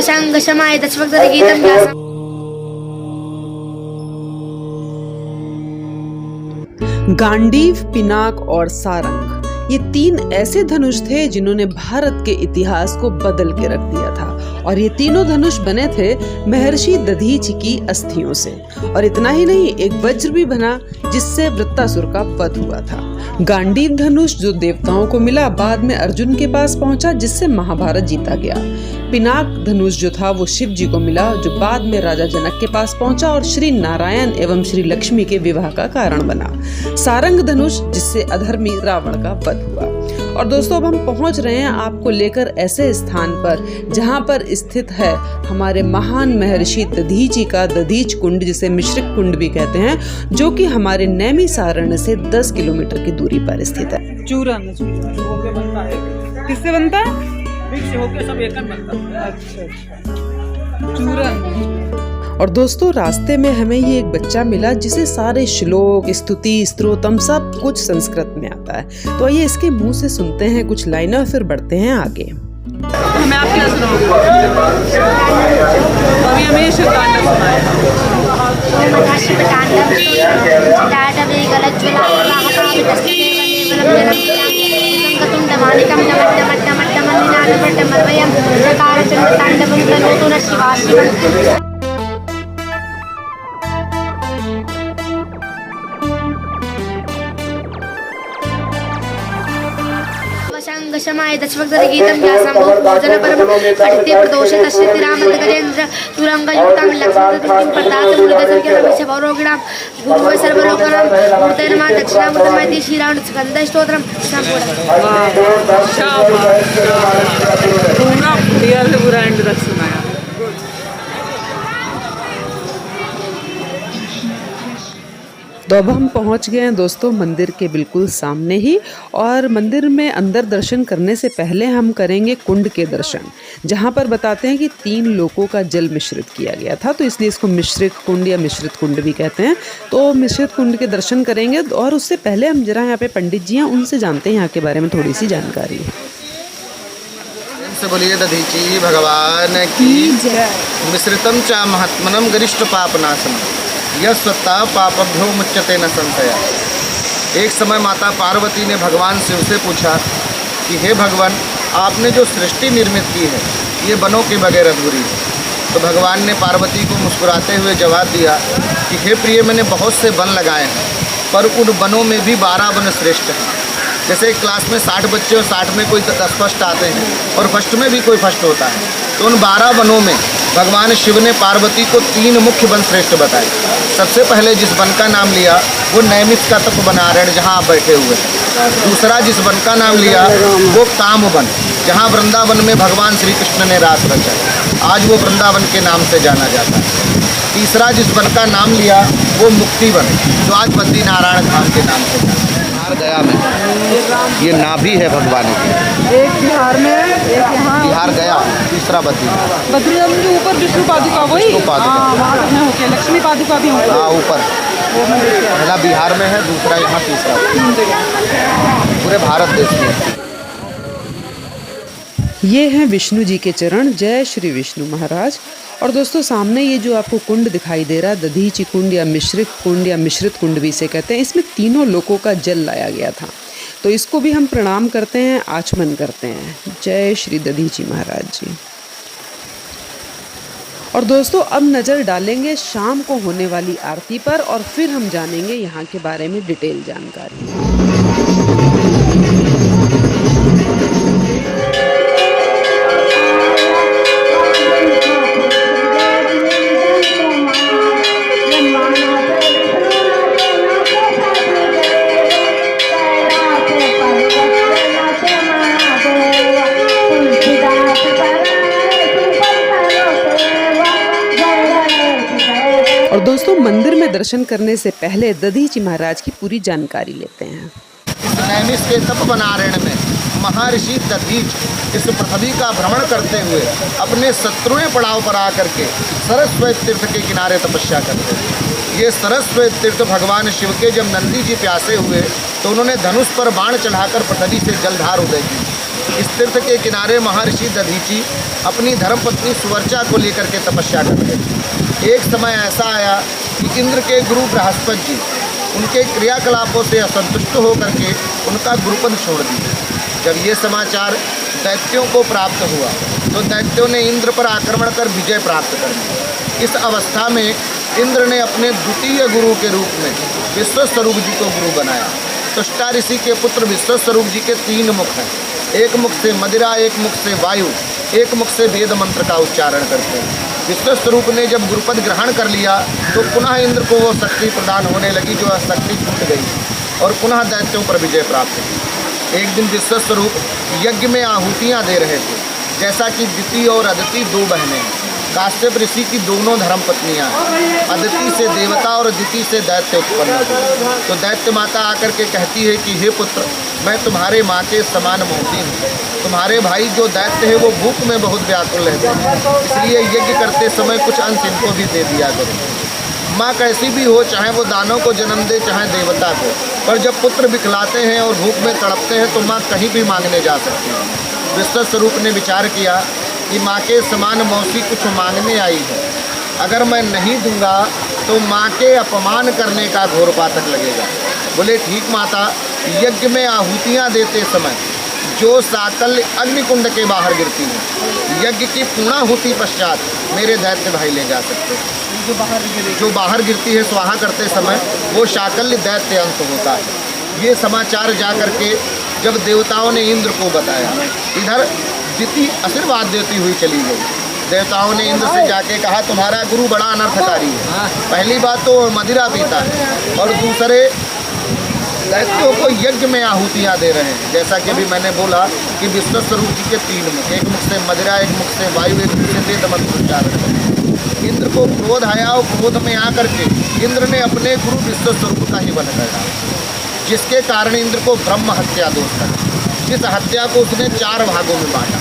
वशांगशमाय दशवक्तगीतं व्यासं गांडीव, पिनाक और सारंग ये 3 ऐसे धनुष थे जिन्होंने भारत के इतिहास को बदल के रख दिया था। और ये तीनों धनुष बने थे महर्षि दधीचि की अस्थियों से। और इतना ही नहीं, एक वज्र भी बना जिससे वृत्तासुर का वध हुआ था। गांडीव धनुष जो देवताओं को मिला, बाद में अर्जुन के पास पहुंचा जिससे महाभारत जीता गया। पिनाक धनुष जो था वो शिव जी को मिला, जो बाद में राजा जनक के पास पहुंचा और श्री नारायण एवं श्री लक्ष्मी के विवाह का कारण बना। सारंग धनुष जिससे अधर्मी रावण का वध हुआ। और दोस्तों, अब हम पहुंच रहे हैं आपको लेकर ऐसे स्थान पर जहां पर स्थित है हमारे महान महर्षि दधीचि का दधीच कुंड, जिसे मिश्रिक कुंड भी कहते हैं, जो कि हमारे नैमिसारण्य से 10 किलोमीटर की दूरी पर स्थित है। चूरन होके बनता है। किससे बनता है? मिक्स होके सब एकन बनता है। अच्छा। चूरन। और दोस्तों, रास्ते में हमें ये एक बच्चा मिला जिसे सारे श्लोक, स्तुति, स्तोत्रम सब कुछ संस्कृत में आता है। तो आइए इसके मुंह से सुनते हैं कुछ लाइनें और फिर बढ़ते हैं आगे। मैं आपके यहाँ सुनाऊंगा। अभी हमें शिवतांडव सुनाएगा। वशांगशमाय दशवक्तगीतं व्यासं बहुपूजनपरं पठिते प्रदोषे तस्य तिरामन्दगजेन्द्र तुरङ्गयुक्तां लक्ष्मीदृष्टिं प्रदातमुदगसर्गरमेशभौरोगिणां गुरुवे सर्वलोकानां मूर्ते नमः दक्षिणामूर्तमैति श्रीरामस्कन्धस्तोत्रं पूरा एंड तक सुनाया। तो अब हम पहुंच गए हैं दोस्तों मंदिर के बिल्कुल सामने ही। और मंदिर में अंदर दर्शन करने से पहले हम करेंगे कुंड के दर्शन, जहां पर बताते हैं कि 3 लोकों का जल मिश्रित किया गया था, तो इसलिए इसको मिश्रित कुंड या मिश्रित कुंड भी कहते हैं। तो मिश्रित कुंड के दर्शन करेंगे और उससे पहले हम जरा यहाँ पे पंडित जी हैं, उनसे जानते हैं यहाँ के बारे में थोड़ी सी जानकारी। से बोलिए दधीचि भगवान की जय। मिश्रितम चा महात्मनम गरिष्ठ पापनाशनम यस्वत्ता पापभ्यो मुच्यते न संशय। एक समय माता पार्वती ने भगवान शिव से पूछा कि हे भगवान, आपने जो सृष्टि निर्मित की है ये वनों के बगैर अधूरी है। तो भगवान ने पार्वती को मुस्कुराते हुए जवाब दिया कि हे प्रिय, मैंने बहुत से वन लगाए हैं, पर उन वनों में भी 12 वन श्रेष्ठ हैं। जैसे एक क्लास में 60 बच्चे और 60 में कोई 10 फर्स्ट आते हैं और फर्स्ट में भी कोई फर्स्ट होता है, तो उन 12 वनों में भगवान शिव ने पार्वती को 3 मुख्य वन श्रेष्ठ बताए। सबसे पहले जिस वन का नाम लिया वो नैमिष का तपोवनारण्य, जहाँ आप बैठे हुए हैं। दूसरा जिस वन का नाम लिया वो काम वन, जहाँ वृंदावन में भगवान श्री कृष्ण ने रास रचा, आज वो वृंदावन के नाम से जाना जाता है। तीसरा जिस वन का नाम लिया वो मुक्ति वन, जो आज बद्री नारायण धाम के नाम से जाता है। बिहार गया में ये नाभि है भगवान की। एक बिहार में, एक यहाँ बिहार गया, तीसरा बद्रीनाथ। बद्रीनाथ के ऊपर विष्णु पादुका, वही वहाँ तक में होके लक्ष्मी पादुका भी होगा। हाँ, ऊपर पहला बिहार में है, दूसरा यहाँ, तीसरा पूरे भारत देश में। ये हैं विष्णु जी के चरण। जय श्री विष्णु महाराज। और दोस्तों, सामने ये जो आपको कुंड दिखाई दे रहा है, दधीचि कुंड या मिश्रित कुंड भी इसे कहते हैं, इसमें 3 लोकों का जल लाया गया था। तो इसको भी हम प्रणाम करते हैं, आचमन करते हैं। जय श्री दधीचि महाराज जी। और दोस्तों, अब नज़र डालेंगे शाम को होने वाली आरती पर और फिर हम जानेंगे यहाँ के बारे में डिटेल जानकारी। और दोस्तों, मंदिर में दर्शन करने से पहले दधीचि महाराज की पूरी जानकारी लेते हैं। नैमिष के तपोवनारण्य में महर्षि दधीचि इस पृथ्वी का भ्रमण करते हुए अपने 17वें पड़ाव पर आकर के सरस्वती तीर्थ के किनारे तपस्या करते हैं। ये सरस्वती तीर्थ भगवान शिव के जब नंदी जी प्यासे हुए तो उन्होंने धनुष पर बाण चढ़ाकर पृथ्वी से जलधार उदय की। इस तीर्थ के किनारे महर्षि दधीची अपनी धर्मपत्नी सुवर्चा को लेकर के तपस्या कर रहे थे। एक समय ऐसा आया कि इंद्र के गुरु बृहस्पति जी उनके क्रियाकलापों से असंतुष्ट होकर के उनका गुरुपद छोड़ दिए। जब ये समाचार दैत्यों को प्राप्त हुआ तो दैत्यों ने इंद्र पर आक्रमण कर विजय प्राप्त कर ली। इस अवस्था में इंद्र ने अपने द्वितीय गुरु के रूप में विश्वस्वरूप जी को गुरु बनाया। तुष्टा ऋषि के पुत्र विश्वस्वरूप जी के 3 मुख हैं। एक मुख से मदिरा, एक मुख से वायु, एक मुख से वेद मंत्र का उच्चारण करते हैं। विश्वस्वरूप ने जब गुरुपद ग्रहण कर लिया तो पुनः इंद्र को वो शक्ति प्रदान होने लगी जो शक्ति छूट गई और पुनः दैत्यों पर विजय प्राप्त हुई। एक दिन विश्वस्वरूप यज्ञ में आहुतियाँ दे रहे थे। जैसा कि दिति और अदिति 2 बहनें हैं। काश्यप ऋषि की दोनों धर्मपत्नियाँ हैं। अदिति से देवता और दिति से दैत्य उत्पन्न हुए। तो दैत्य माता आकर के कहती है कि हे पुत्र, मैं तुम्हारे माँ के समान मोहती हूँ। तुम्हारे भाई जो दैत्य है वो भूख में बहुत व्याकुल रहते हैं, इसलिए यज्ञ करते समय कुछ अंश इनको भी दे दिया करो। माँ कैसी भी हो, चाहे वो दानव को जन्म दे चाहे देवता को, पर जब पुत्र बिखलाते हैं और भूख में तड़पते हैं तो माँ कहीं भी मांगने जा सकती है। विश्वस्वरूप ने विचार किया कि माँ के समान मौसी कुछ मांगने आई है, अगर मैं नहीं दूंगा तो माँ के अपमान करने का घोर पातक लगेगा। बोले ठीक माता, यज्ञ में आहुतियाँ देते समय जो साकल्य अग्निकुंड के बाहर गिरती है, यज्ञ की पूर्णाहुति पश्चात मेरे दैत्य भाई ले जा सकते हैं। जो बाहर गिरती है स्वाहा करते समय वो शाकल्य दैत्य अंश होता है। ये समाचार जा करके जब देवताओं ने इंद्र को बताया, इधर दिति आशीर्वाद देती हुई चली गई। देवताओं ने इंद्र से जाके कहा तुम्हारा गुरु बड़ा अनर्थकारी है। पहली बात तो मदिरा पीता है और दूसरे दैत्यों को यज्ञ में आहुतियाँ दे रहे हैं। जैसा कि अभी मैंने बोला कि विश्वस्वरूप जी के 3 मुख, एक मुख से मदिरा, एक मुख से वायु, एक मुख से वेद मंत्र उच्चारण। इंद्र को क्रोध आया और क्रोध में आकर के इंद्र ने अपने गुरु विश्वस्वरूप का ही वध कर डाला, जिसके कारण इंद्र को ब्रह्म हत्या दोष लगा। इस हत्या को उसने 4 भागों में बांटा।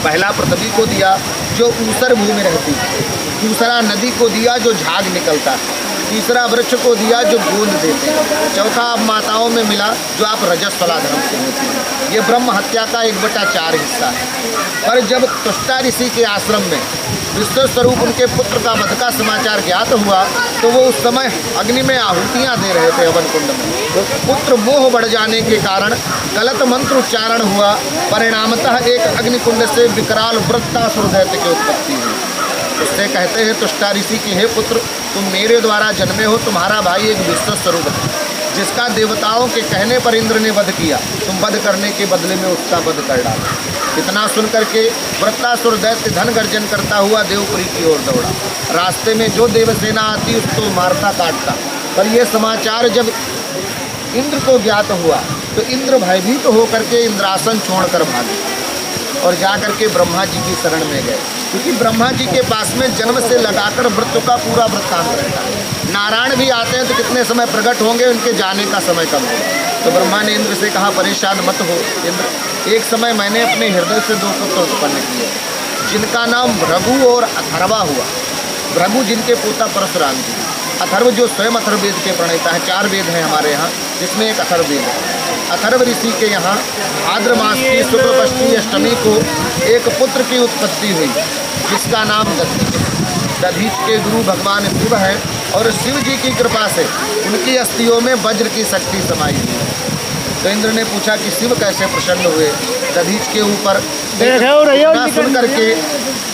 पहला पृथ्वी को दिया जो ऊसर भूमि रहती है, दूसरा नदी को दिया जो झाग निकलता है, तीसरा वृक्ष को दिया जो गोंद देते हैं, चौथा आप माताओं में मिला जो आप रजस्वला धर्म से होती है। ये ब्रह्म हत्या का 1/4 हिस्सा है। पर जब तुष्टा ऋषि के आश्रम में विश्वस्वरूप उनके पुत्र का वध का समाचार ज्ञात हुआ तो वो उस समय अग्नि में आहुतियाँ दे रहे थे हवन कुंड में। तो पुत्र मोह बढ़ जाने के कारण गलत मंत्र उच्चारण हुआ, परिणामतः एक अग्निकुंड से विकराल वृत्तासुर दैत्य की उत्पत्ति हुई। उससे कहते हैं तुष्टा ऋषि कि हे पुत्र, तुम मेरे द्वारा जन्मे हो, तुम्हारा भाई एक विश्वस्वरूप है जिसका देवताओं के कहने पर इंद्र ने वध किया, तुम वध करने के बदले में उसका वध कर डाला। इतना सुन करके वृत्तासुर दैत्य धन गर्जन करता हुआ देवपुरी की ओर दौड़ा। रास्ते में जो देवसेना आती उसको मारता काटता। पर यह समाचार जब इंद्र को ज्ञात हुआ तो इंद्र भयभीत होकर के इंद्रासन छोड़कर भागे और जाकर के ब्रह्मा जी की शरण में गए, क्योंकि ब्रह्मा जी के पास में जन्म से लगाकर मृत्यु का पूरा वृत्तांत रहता है। नारायण भी आते हैं तो कितने समय प्रकट होंगे, उनके जाने का समय कम होगा। तो ब्रह्मा ने इंद्र से कहा परेशान मत हो इंद्र, एक समय मैंने अपने हृदय से 2 पुत्र उत्पन्न किए जिनका नाम भृगु और अथर्वा हुआ। भृगु जिनके पोता परशुराम जी, अथर्व जो स्वयं अथर्ववेद के प्रणेता है। 4 वेद हैं हमारे यहाँ, जिसमें एक अथर्ववेद है। अथर्व ऋषि के यहाँ भाद्र मास की शुक्ल पक्षी अष्टमी को एक पुत्र की उत्पत्ति हुई जिसका नाम दधीच। दधीच के गुरु भगवान शिव है और शिव जी की कृपा से उनकी अस्थियों में वज्र की शक्ति समाई हुई है। तो इंद्र ने पूछा कि शिव कैसे प्रसन्न हुए दधीच के ऊपर। सुन करके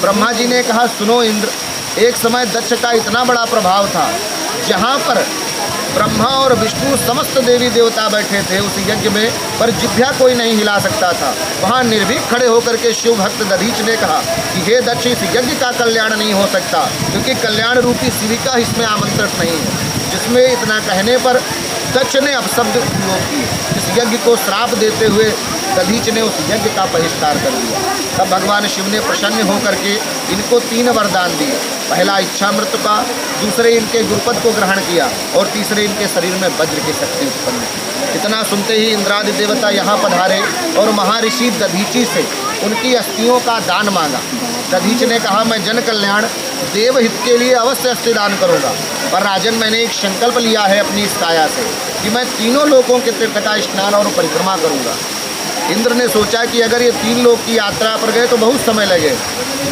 ब्रह्मा जी ने कहा सुनो इंद्र, एक समय दक्ष का इतना बड़ा प्रभाव था, जहाँ पर ब्रह्मा और विष्णु समस्त देवी देवता बैठे थे उस यज्ञ में, पर जिभ्या कोई नहीं हिला सकता था। वहाँ निर्भीक खड़े होकर के शिव भक्त दधीच ने कहा कि हे दक्ष, इस यज्ञ का कल्याण नहीं हो सकता, क्योंकि कल्याण रूपी शिविका इसमें आमंत्रित नहीं है। जिसमें इतना कहने पर दक्ष ने अपशब्द उपयोग किए। इस यज्ञ को श्राप देते हुए दधीच ने उस यज्ञ का बहिष्कार कर दिया। तब भगवान शिव ने प्रसन्न होकर के इनको 3 वरदान दिए। पहला इच्छा मृत्यु का, दूसरे इनके गुरुपद को ग्रहण किया और तीसरे इनके शरीर में वज्र की शक्ति उत्पन्न की। इतना सुनते ही इंद्रादि देवता यहाँ पधारे और महर्षि दधीची से उनकी अस्थियों का दान मांगा। दधीच ने कहा मैं जन कल्याण देव हित के लिए अवश्य अस्थि दान करूँगा, पर राजन मैंने एक संकल्प लिया है अपनी इस काया से कि मैं तीनों लोकों के तीर्थ का स्नान और परिक्रमा करूँगा। इंद्र ने सोचा कि अगर ये 3 लोक की यात्रा पर गए तो बहुत समय लगे।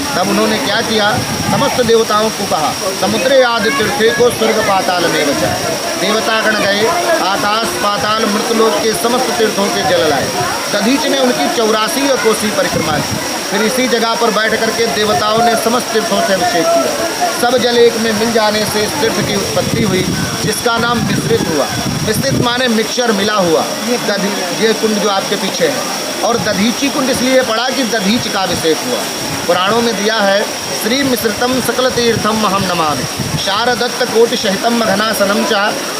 तब उन्होंने क्या किया, समस्त देवताओं को कहा समुद्रे आदि तीर्थे को स्वर्ग पाताल में बचा। देवतागण गए, आकाश पाताल मृतलोक के समस्त तीर्थों के जल लाए। दधीच ने उनकी 84 कोसी परिक्रमा की। फिर इसी जगह पर बैठ करके देवताओं ने समस्त तीर्थों से अभिषेक किया। सब जल एक में मिल जाने से इस तीर्थ की उत्पत्ति हुई, जिसका नाम मिश्रित हुआ। मिश्रित माने मिक्सचर मिला हुआ। ये कुंड जो आपके पीछे है, और दधीची कुंड इसलिए पड़ा कि दधीच का अभिषेक हुआ। पुराणों में दिया है श्री मिश्रितम सकल तीर्थम अहम नमामि शारदत्त कोटि सहितम घनासनम च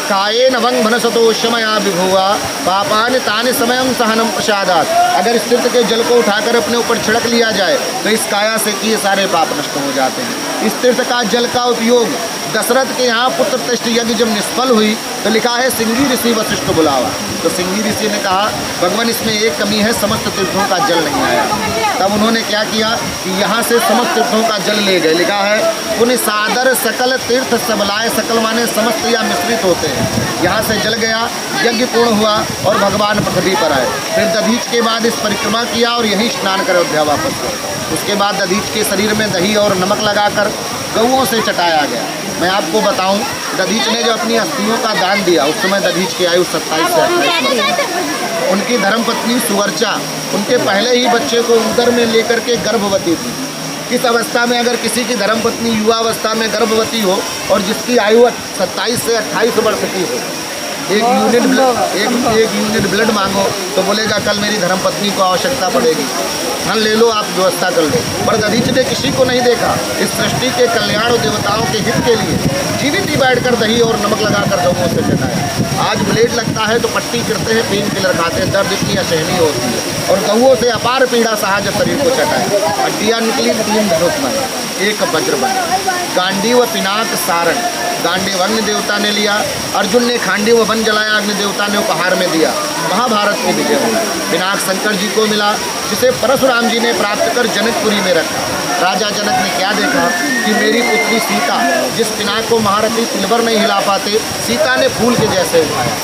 काये नवंग भनसतोषमया विभुआ पापान तानि समयम सहनम प्रसादात। अगर इस तीर्थ के जल को उठाकर अपने ऊपर छिड़क लिया जाए तो इस काया से किए सारे पाप नष्ट हो जाते हैं। इस तीर्थ का जल का उपयोग दशरथ के यहाँ पुत्र टेस्ट यज्ञ जब निष्फल हुई तो लिखा है सिंगी ऋषि वशिष्ठ बुलावा। तो सिंगी ऋषि ने कहा भगवान इसमें एक कमी है, समस्त तीर्थों का जल नहीं आया। तब उन्होंने क्या किया कि यहाँ से समस्त तीर्थों का जल ले गए। लिखा है पुण्य सादर सकल तीर्थ सबलाए, सकल माने समस्त या मिश्रित होते हैं। यहाँ से जल गया, यज्ञ पूर्ण हुआ और भगवान पृथ्वी पर आए। फिर दधीच के बाद इस परिक्रमा किया और यहीं स्नान कर अयोध्या वापस गए। उसके बाद दधीच के शरीर में दही और नमक लगाकर गऊओं से चटाया गया। मैं आपको बताऊं, दधीच ने जो अपनी अस्थियों का दान दिया उस समय दधीच की आयु 27 से 28 वर्ष। उनकी धर्मपत्नी सुवर्चा उनके पहले ही बच्चे को उदर में लेकर के गर्भवती थी। इस अवस्था में अगर किसी की धर्मपत्नी युवा अवस्था में गर्भवती हो और जिसकी आयु 27 से 28 वर्ष की हो, एक यूनिट ब्लड मांगो तो बोलेगा कल मेरी धर्मपत्नी को आवश्यकता पड़ेगी, धन ले लो, आप व्यवस्था कर लो। पर दधीच ने किसी को नहीं देखा। इस सृष्टि के कल्याण और देवताओं के हित के लिए जीवित ही बैठकर दही और नमक लगाकर गऊओं से चटाया। आज ब्लेड लगता है तो पट्टी करते हैं, पेन किलर खाते हैं, दर्द इतनी असहनीय होती है। और गऊओं से अपार पीड़ा सहा जब शरीर को चटाया। हड्डियाँ निकली, 3 धनुष बने, एक वज्र बने। गांडीव पिनाक सारण, गांडीव अग्नि देवता ने लिया, अर्जुन ने खांडीव वन जलाया, अग्नि देवता ने उपहार में दिया। महाभारत की विजय हुई। पिनाक शंकर जी को मिला, जिसे परशुराम जी ने प्राप्त कर जनकपुरी में रखा। राजा जनक ने क्या देखा कि मेरी पुत्री सीता, जिस पिनाक को महारथी तिलवर नहीं हिला पाते, सीता ने फूल के जैसे उठाया।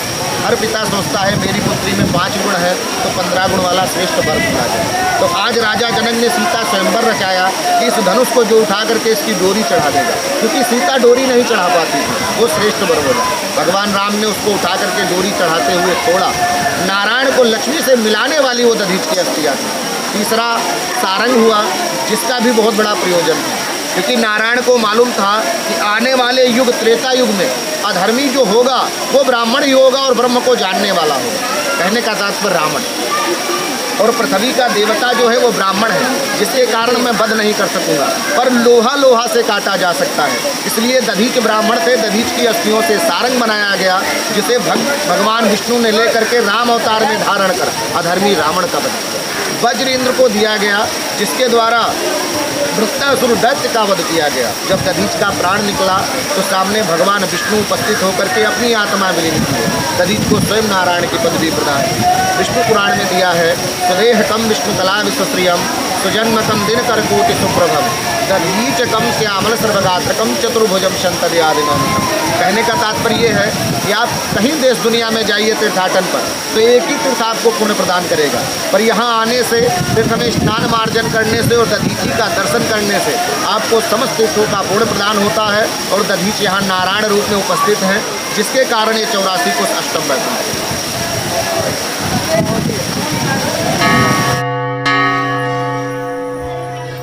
हर पिता सोचता है मेरी पुत्री में 5 गुण है तो 15 गुण वाला श्रेष्ठ वर मिला जाए। तो आज राजा जनक ने सीता स्वयंवर रचाया कि इस धनुष को जो उठा करके इसकी डोरी चढ़ा देगा, क्योंकि सीता डोरी नहीं चढ़ा पाती थी, वो श्रेष्ठ वर होगा। भगवान राम ने उसको उठा करके डोरी चढ़ाते हुए छोड़ा। नारायण को लक्ष्मी से मिलाने वाली वो दधीच की अस्थियाँ थी। तीसरा सारंग हुआ, जिसका भी बहुत बड़ा प्रयोजन था, क्योंकि नारायण को मालूम था कि आने वाले युग त्रेता युग में अधर्मी जो होगा वो ब्राह्मण ही होगा और ब्रह्म को जानने वाला होगा। कहने का तात्पर्य रावण और पृथ्वी का देवता जो है वो ब्राह्मण है, जिसके कारण मैं वध नहीं कर सकूंगा, पर लोहा लोहा से काटा जा सकता है। इसलिए दधीच ब्राह्मण थे, दधीच की अस्थियों से सारंग बनाया गया, जिसे भगवान विष्णु ने लेकर के राम अवतार में धारण कर अधर्मी रावण का वध किया। वज्र इंद्र को दिया गया, जिसके द्वारा वृत्तासुर दैत्य का वध किया गया। जब दधीच का प्राण निकला तो सामने भगवान विष्णु उपस्थित होकर के अपनी आत्मा विलीन किए। दधीच को स्वयं नारायण की पदवी प्रदान की। विष्णु पुराण में दिया है सुदेहकम विष्णु कला विश्वश्रियम सुजन्मकम दिन कर कोटि सुप्रभम दधीचकम श्यामल सर्वगात्रकम चतुर्भुजम शंतदयादिनम। कहने का तात्पर्य ये है कि आप कहीं देश दुनिया में जाइए तीर्थाटन पर तो एक ही तीर्थ आपको पुण्य प्रदान करेगा, पर यहाँ आने से, तीर्थ में स्नान मार्जन करने से और दधीची का दर्शन करने से आपको समस्त तीर्थों का पुण्य प्रदान होता है। और दधीच यहाँ नारायण रूप में उपस्थित हैं, जिसके कारण ये 84 कोष अष्टम बैठा है।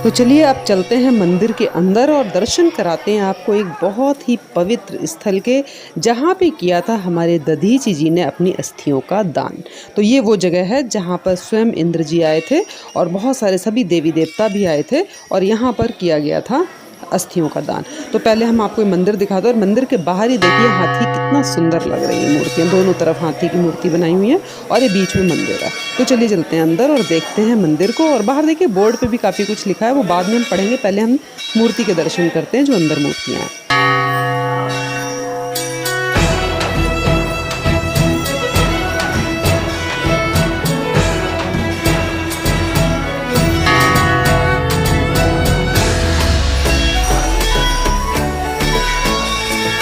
तो चलिए अब चलते हैं मंदिर के अंदर और दर्शन कराते हैं आपको एक बहुत ही पवित्र स्थल के, जहाँ पे किया था हमारे दधीच जी ने अपनी अस्थियों का दान। तो ये वो जगह है जहाँ पर स्वयं इंद्र जी आए थे और बहुत सारे सभी देवी देवता भी आए थे और यहाँ पर किया गया था अस्थियों का दान। तो पहले हम आपको मंदिर दिखाते हैं और मंदिर के बाहर ही देखिए हाथी कितना सुंदर लग रही है मूर्तियाँ, दोनों तरफ हाथी की मूर्ति बनाई हुई है और ये बीच में मंदिर है। तो चलिए चलते हैं अंदर और देखते हैं मंदिर को। और बाहर देखिए बोर्ड पे भी काफ़ी कुछ लिखा है, वो बाद में हम पढ़ेंगे, पहले हम मूर्ति के दर्शन करते हैं जो अंदर मूर्तियाँ हैं।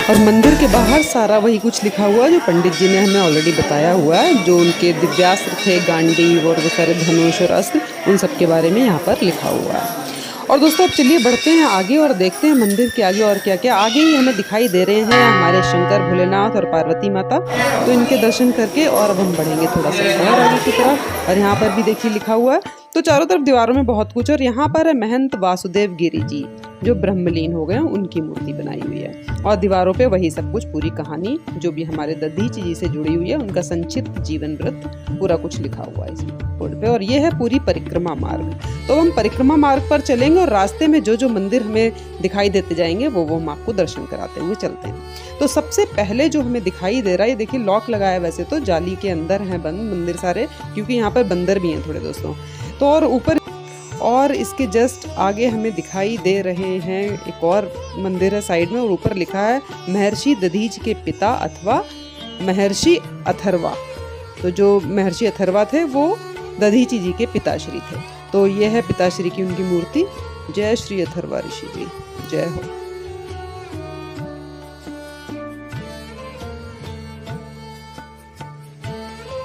और मंदिर के बाहर सारा वही कुछ लिखा हुआ है जो पंडित जी ने हमें ऑलरेडी बताया हुआ है, जो उनके दिव्यास्त्र थे, गांडीव और वो सारे धनुष और अस्त्र, उन सब के बारे में यहाँ पर लिखा हुआ है। और दोस्तों अब चलिए बढ़ते हैं आगे और देखते हैं मंदिर के आगे और क्या क्या। आगे ही हमें दिखाई दे रहे हैं हमारे शंकर भोलेनाथ और पार्वती माता, तो इनके दर्शन करके और अब हम बढ़ेंगे थोड़ा सा और आगे की तरफ। और यहाँ पर भी देखिए लिखा हुआ है, तो चारों तरफ दीवारों में बहुत कुछ। और यहाँ पर है महंत वासुदेव गिरी जी जो ब्रह्मलीन हो गए हैं, उनकी मूर्ति बनाई हुई है। और दीवारों पे वही सब कुछ, पूरी कहानी जो भी हमारे दधीची जी से जुड़ी हुई है, उनका संक्षिप्त जीवन वृत्त पूरा कुछ लिखा हुआ है इस बोर्ड पे। और ये है पूरी परिक्रमा मार्ग। तो हम परिक्रमा मार्ग पर चलेंगे और रास्ते में जो जो मंदिर हमें दिखाई देते जाएंगे वो हम आपको दर्शन कराते हुए चलते हैं। तो सबसे पहले जो हमें दिखाई दे रहा है, ये देखिए लॉक लगाया है, वैसे तो जाली के अंदर है बंद मंदिर सारे, क्योंकि यहाँ पर बंदर भी हैं थोड़े दोस्तों। तो और ऊपर और इसके जस्ट आगे हमें दिखाई दे रहे हैं एक और मंदिर है साइड में, और ऊपर लिखा है महर्षि दधीच के पिता अथवा महर्षि अथर्वा। तो जो महर्षि अथर्वा थे वो दधीची जी के पिताश्री थे। तो ये है पिताश्री की उनकी मूर्ति। जय श्री अथर्वा ऋषि जी, जय हो।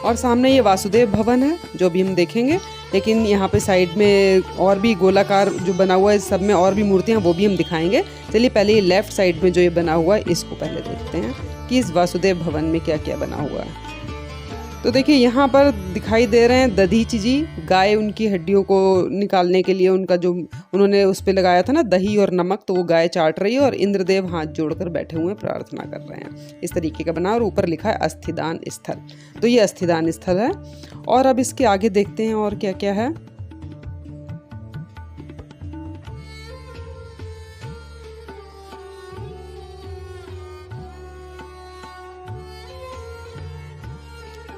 और सामने ये वासुदेव भवन है जो भी हम देखेंगे, लेकिन यहाँ पे साइड में और भी गोलाकार जो बना हुआ है, सब में और भी मूर्तियाँ, वो भी हम दिखाएंगे। चलिए पहले ये लेफ्ट साइड में जो ये बना हुआ है इसको पहले देखते हैं कि इस वासुदेव भवन में क्या क्या बना हुआ है। तो देखिए यहाँ पर दिखाई दे रहे हैं दधीची जी, गाय उनकी हड्डियों को निकालने के लिए उनका जो उन्होंने उस पे लगाया था ना दही और नमक, तो वो गाय चाट रही है और इंद्रदेव हाथ जोड़कर बैठे हुए प्रार्थना कर रहे हैं। इस तरीके का बना, और ऊपर लिखा है अस्थिदान स्थल। तो ये अस्थिदान स्थल है। और अब इसके आगे देखते हैं और क्या क्या है।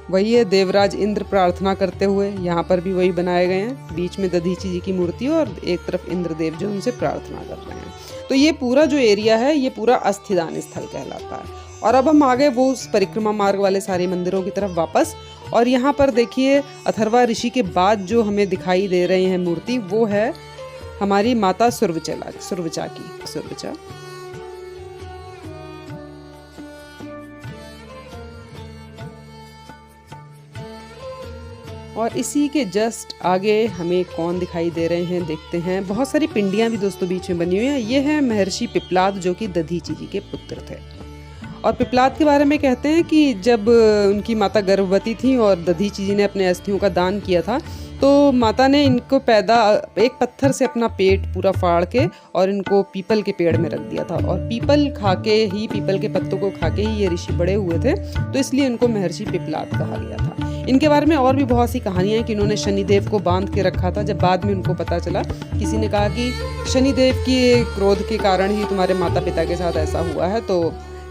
वही है देवराज इंद्र प्रार्थना करते हुए, यहाँ पर भी वही बनाए गए हैं। बीच में दधीची जी की मूर्ति और एक तरफ इंद्रदेव जो उनसे प्रार्थना कर रहे हैं। तो ये पूरा जो एरिया है ये पूरा अस्थिदान स्थल कहलाता है। और अब हम आ गए वो उस परिक्रमा मार्ग वाले सारे मंदिरों की तरफ वापस। और यहाँ पर देखिए अथर्वा ऋषि के बाद जो हमें दिखाई दे रहे हैं मूर्ति, वो है हमारी माता सुरवचा की। और इसी के जस्ट आगे हमें कौन दिखाई दे रहे हैं देखते हैं। बहुत सारी पिंडियां भी दोस्तों बीच में बनी हुई हैं। ये है महर्षि पिपलाद जो कि दधीची जी के पुत्र थे। और पिपलाद के बारे में कहते हैं कि जब उनकी माता गर्भवती थी और दधीची जी ने अपने अस्थियों का दान किया था, तो माता ने इनको एक पत्थर से अपना पेट पूरा फाड़ के और इनको पीपल के पेड़ में रख दिया था। और पीपल के पत्तों को खा के ही ये ऋषि बड़े हुए थे, तो इसलिए इनको महर्षि पिपलाद कहा गया था। इनके बारे में और भी बहुत सी कहानियां हैं कि इन्होंने शनिदेव को बांध के रखा था। जब बाद में उनको पता चला, किसी ने कहा कि शनिदेव की क्रोध के कारण ही तुम्हारे माता पिता के साथ ऐसा हुआ है, तो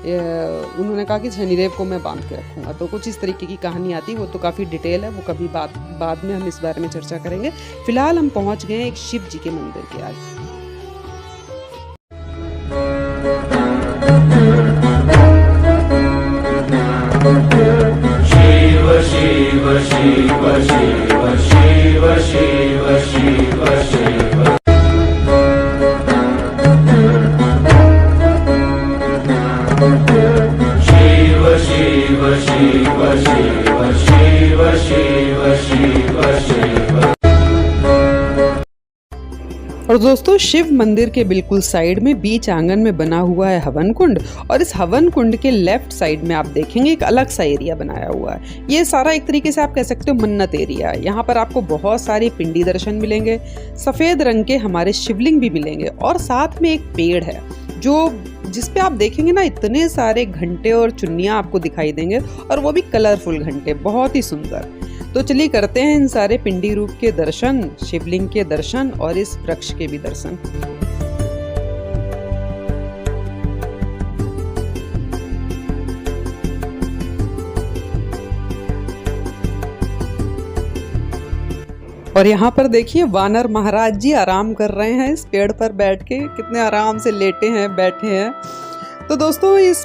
उन्होंने कहा कि शनिदेव को मैं बांध के रखूंगा। तो कुछ इस तरीके की कहानी आती है, वो तो काफ़ी डिटेल है, वो कभी बाद में हम इस बारे में चर्चा करेंगे। फिलहाल हम पहुंच गए एक शिव जी के मंदिर के आगे। शिव शिव शिव शिव शिव शिव शिव शिव और दोस्तों शिव मंदिर के बिल्कुल साइड में बीच आंगन में बना हुआ है हवन कुंड। और इस हवन कुंड के लेफ्ट साइड में आप देखेंगे एक अलग सा एरिया बनाया हुआ है। ये सारा एक तरीके से आप कह सकते हो मन्नत एरिया है। यहाँ पर आपको बहुत सारे पिंडी दर्शन मिलेंगे, सफेद रंग के हमारे शिवलिंग भी मिलेंगे, और साथ में एक पेड़ है जिसपे आप देखेंगे ना इतने सारे घंटे और चुन्नियां आपको दिखाई देंगे, और वो भी कलरफुल घंटे, बहुत ही सुंदर। तो चलिए करते हैं इन सारे पिंडी रूप के दर्शन, शिवलिंग के दर्शन और इस वृक्ष के भी दर्शन। और यहाँ पर देखिए वानर महाराज जी आराम कर रहे हैं इस पेड़ पर बैठ के, कितने आराम से लेटे हैं, बैठे हैं। तो दोस्तों इस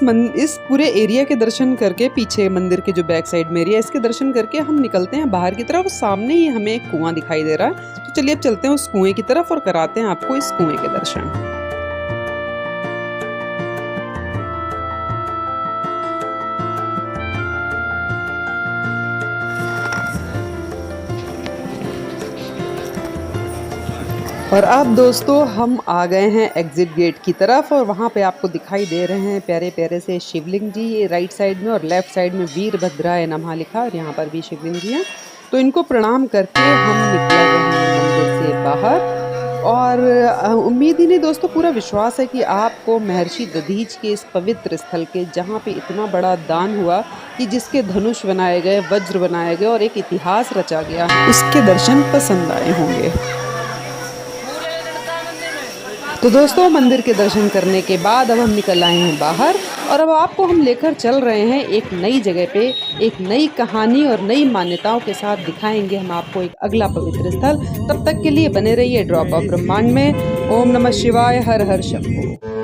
पूरे एरिया के दर्शन करके, पीछे मंदिर के जो बैक साइड में एरिया, इसके दर्शन करके हम निकलते हैं बाहर की तरफ। सामने ही हमें एक कुआं दिखाई दे रहा है, तो चलिए अब चलते हैं उस कुएं की तरफ और कराते हैं आपको इस कुएं के दर्शन। और अब दोस्तों हम आ गए हैं एग्जिट गेट की तरफ और वहाँ पे आपको दिखाई दे रहे हैं प्यारे प्यारे से शिवलिंग जी, ये राइट साइड में, और लेफ्ट साइड में वीरभद्राय नमः लिखा, और यहाँ पर भी शिवलिंग जी हैं। तो इनको प्रणाम करके हम निकल रहे हैं मंदिर से बाहर। और उम्मीद ही नहीं दोस्तों, पूरा विश्वास है कि आपको महर्षि दधीच के इस पवित्र स्थल के, जहाँ पे इतना बड़ा दान हुआ कि जिसके धनुष बनाए गए, वज्र बनाए गए और एक इतिहास रचा गया, उसके दर्शन पसंद आए होंगे। तो दोस्तों मंदिर के दर्शन करने के बाद अब हम निकल आए हैं बाहर, और अब आपको हम लेकर चल रहे हैं एक नई जगह पे, एक नई कहानी और नई मान्यताओं के साथ दिखाएंगे हम आपको एक अगला पवित्र स्थल। तब तक के लिए बने रहिए ड्रॉप ऑफ ब्रह्मांड में। ओम नमः शिवाय, हर हर शंभो।